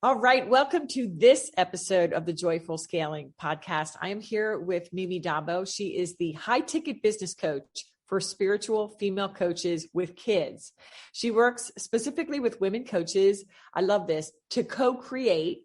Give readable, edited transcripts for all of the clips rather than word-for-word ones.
All right. Welcome to this episode of the Joyful Scaling podcast. I am here with Mimi Dabo. She is the high ticket business coach for spiritual female coaches with kids. She works specifically with women coaches. I love this, to co-create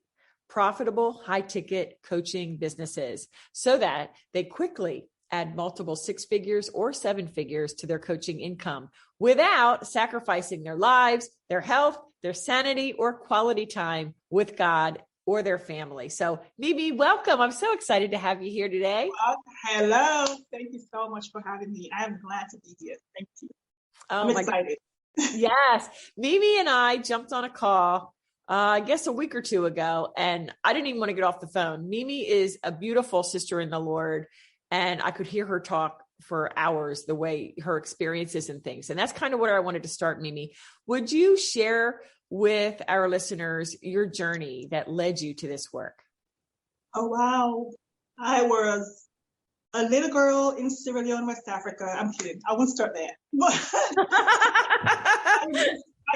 profitable high ticket coaching businesses so that they quickly add multiple 6 figures or 7 figures to their coaching income without sacrificing their lives, their health, their sanity, or quality time with God or their family. So Mimi, welcome. I'm so excited to have you here today. Well, hello. Thank you so much for having me. I'm glad to be here. Thank you. I'm excited. Yes. Mimi and I jumped on a call, I guess a week or two ago, and I didn't even want to get off the phone. Mimi is a beautiful sister in the Lord, and I could hear her talk for hours, the way her experiences and things. And that's kind of where I wanted to start, Mimi. Would you share with our listeners your journey that led you to this work? Oh, wow. I was a little girl in Sierra Leone, West Africa. I'm kidding. I won't start there.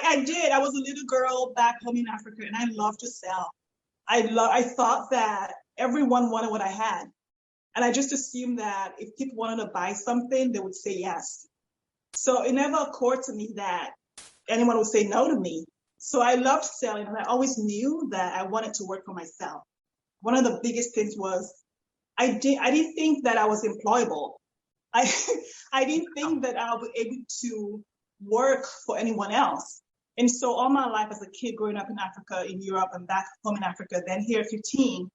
I did. I was a little girl back home in Africa, and I loved to sell. I thought that everyone wanted what I had. And I just assumed that if people wanted to buy something, they would say yes. So it never occurred to me that anyone would say no to me. So I loved selling, and I always knew that I wanted to work for myself. One of the biggest things was I didn't think that I was employable. I didn't think that I would be able to work for anyone else. And so all my life as a kid growing up in Africa, in Europe, and back home in Africa, then here at 15,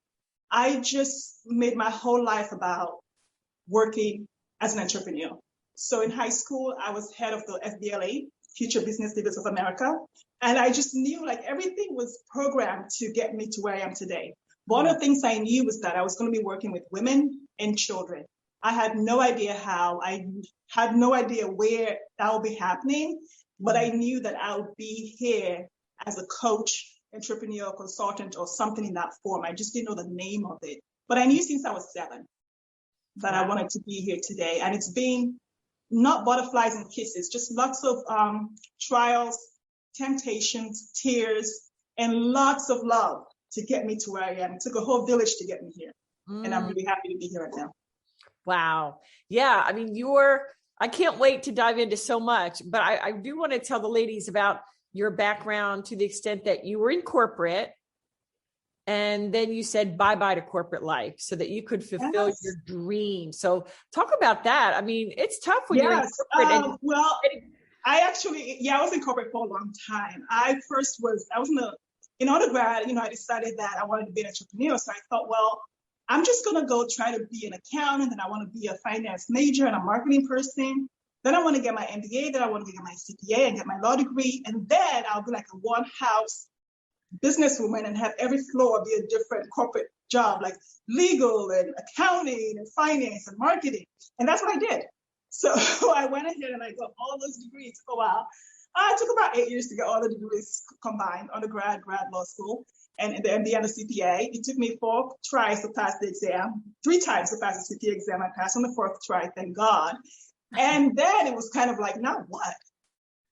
I just made my whole life about working as an entrepreneur. So in high school, I was head of the FBLA, Future Business Leaders of America. And I just knew like everything was programmed to get me to where I am today. One of the things I knew was that I was going to be working with women and children. I had no idea how, I had no idea where that would be happening, but I knew that I would be here as a coach, entrepreneur, consultant, or something in that form. I just didn't know the name of it. But I knew since I was 7 that I wanted to be here today. And it's been not butterflies and kisses, just lots of trials, temptations, tears, and lots of love to get me to where I am. It took a whole village to get me here. And I'm really happy to be here right now. Wow. Yeah. I mean, I can't wait to dive into so much, but I do want to tell the ladies about your background to the extent that you were in corporate and then you said bye-bye to corporate life so that you could fulfill your dream. So talk about that. I mean, it's tough when you're in corporate. I was in corporate for a long time. I was in undergrad, I decided that I wanted to be an entrepreneur. So I thought, well, I'm just going to go try to be an accountant, and I want to be a finance major and a marketing person. Then I want to get my MBA, then I want to get my CPA and get my law degree. And then I'll be like a one-house businesswoman and have every floor be a different corporate job, like legal and accounting and finance and marketing. And that's what I did. So I went ahead and I got all those degrees for a while. It took about 8 years to get all the degrees combined, undergrad, grad, law school, and the MBA and the CPA. It took me 4 tries to pass the exam, 3 times to pass the CPA exam. I passed on the 4th try, thank God. And then it was kind of like, now what?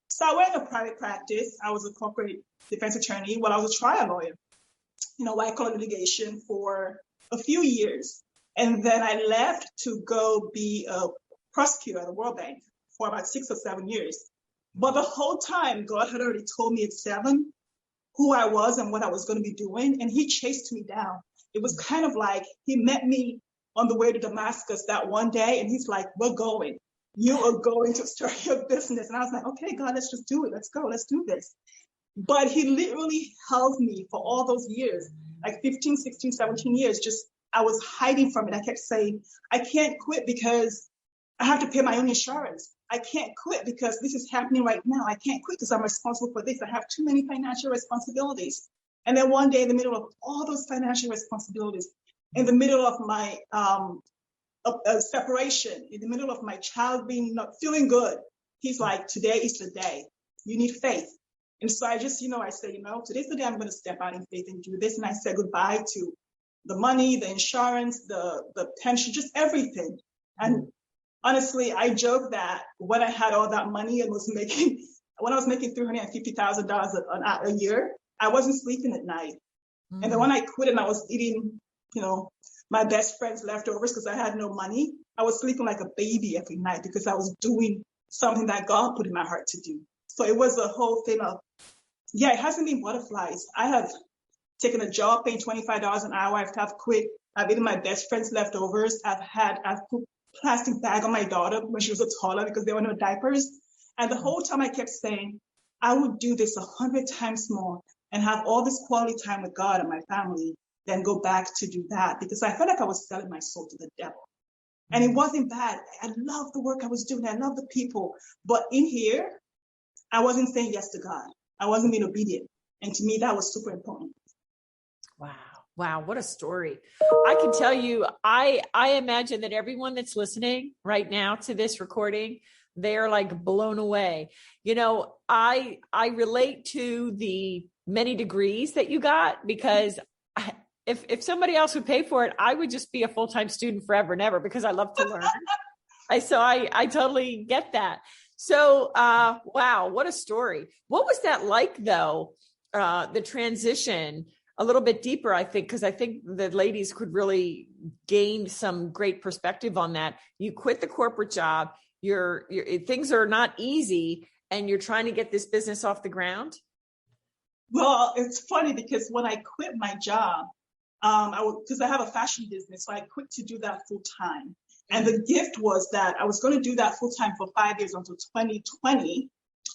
So I went into private practice. I was a corporate defense attorney while I was a trial lawyer, white collar litigation for a few years. And then I left to go be a prosecutor at the World Bank for about 6 or 7 years. But the whole time, God had already told me at 7 who I was and what I was going to be doing. And he chased me down. It was kind of like he met me on the way to Damascus that one day. And he's like, we're going. You are going to start your business. And I was like, okay, God, let's just do it. Let's go. Let's do this. But he literally held me for all those years, like 15, 16, 17 years. I was hiding from it. I kept saying, I can't quit because I have to pay my own insurance. I can't quit because this is happening right now. I can't quit because I'm responsible for this. I have too many financial responsibilities. And then one day in the middle of all those financial responsibilities, in the middle of my separation, in the middle of my child being not feeling good, he's like, today is the day. You need faith. And so I just, I said, today's the day I'm going to step out in faith and do this. And I said goodbye to the money, the insurance, the pension, just everything. And honestly, I joke that when I had all that money and when I was making $350,000 a year, I wasn't sleeping at night. And then when I quit and I was eating, my best friend's leftovers because I had no money, I was sleeping like a baby every night because I was doing something that God put in my heart to do. So it was a whole thing of, it hasn't been butterflies. I have taken a job paying $25 an hour. I've quit. I've eaten my best friend's leftovers. I've put plastic bag on my daughter when she was a toddler because there were no diapers. And the whole time I kept saying, I would do this 100 times more and have all this quality time with God and my family, then go back to do that because I felt like I was selling my soul to the devil. And it wasn't bad. I loved the work I was doing. I loved the people. But in here, I wasn't saying yes to God. I wasn't being obedient. And to me, that was super important. Wow. What a story. I can tell you, I imagine that everyone that's listening right now to this recording, they're like blown away. I relate to the many degrees that you got because if somebody else would pay for it, I would just be a full-time student forever and ever because I love to learn. I totally get that. So, wow, what a story. What was that like though? The transition a little bit deeper, I think, because I think the ladies could really gain some great perspective on that. You quit the corporate job, things are not easy and you're trying to get this business off the ground. Well, it's funny because when I quit my job, because I have a fashion business, so I quit to do that full time. And the gift was that I was going to do that full time for 5 years until 2020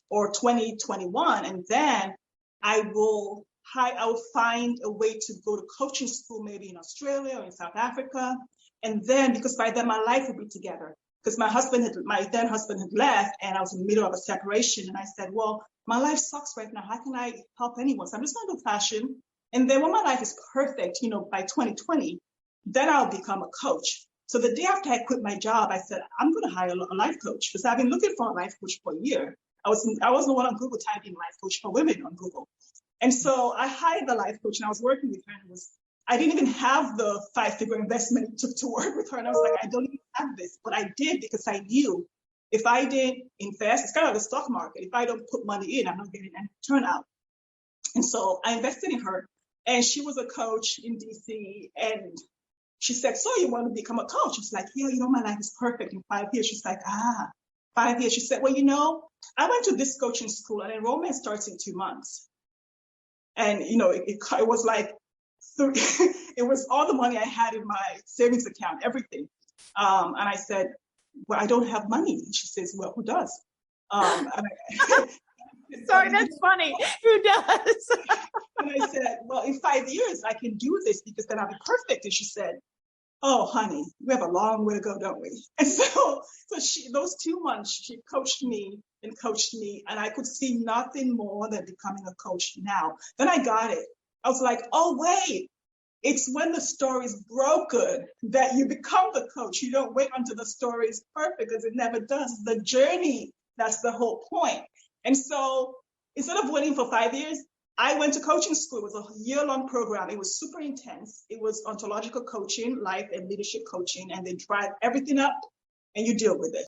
or 2021. And then I will find a way to go to coaching school, maybe in Australia or in South Africa. And then, because by then my life would be together. Because my then husband had left and I was in the middle of a separation. And I said, well, my life sucks right now. How can I help anyone? So I'm just going to do fashion. And then when my life is perfect, by 2020, then I'll become a coach. So the day after I quit my job, I said, I'm going to hire a life coach because I've been looking for a life coach for a year. I was the one on Google typing life coach for women on Google. And so I hired the life coach and I was working with her and I didn't even have the 5-figure investment it took to work with her. And I was like, I don't even have this, but I did because I knew if I didn't invest, it's kind of like the stock market. If I don't put money in, I'm not getting any turnout. And so I invested in her and she was a coach in DC and she said, so you want to become a coach? I was like, yeah, my life is perfect in 5 years. She's like, 5 years. She said, well, I went to this coaching school and enrollment starts in 2 months. And, it was like, it was all the money I had in my savings account, everything. And I said, well, I don't have money. And she says, well, who does? Sorry, that's funny. Who does? And I said, well, in 5 years, I can do this because then I'll be perfect. And she said, oh, honey, we have a long way to go, don't we? And so those 2 months, she coached me, and I could see nothing more than becoming a coach now. Then I got it. I was like, oh, wait, it's when the story is broken that you become the coach. You don't wait until the story is perfect because it never does. The journey, that's the whole point. And so instead of waiting for 5 years, I went to coaching school. It was a year-long program. It was super intense. It was ontological coaching, life and leadership coaching, and they drive everything up and you deal with it.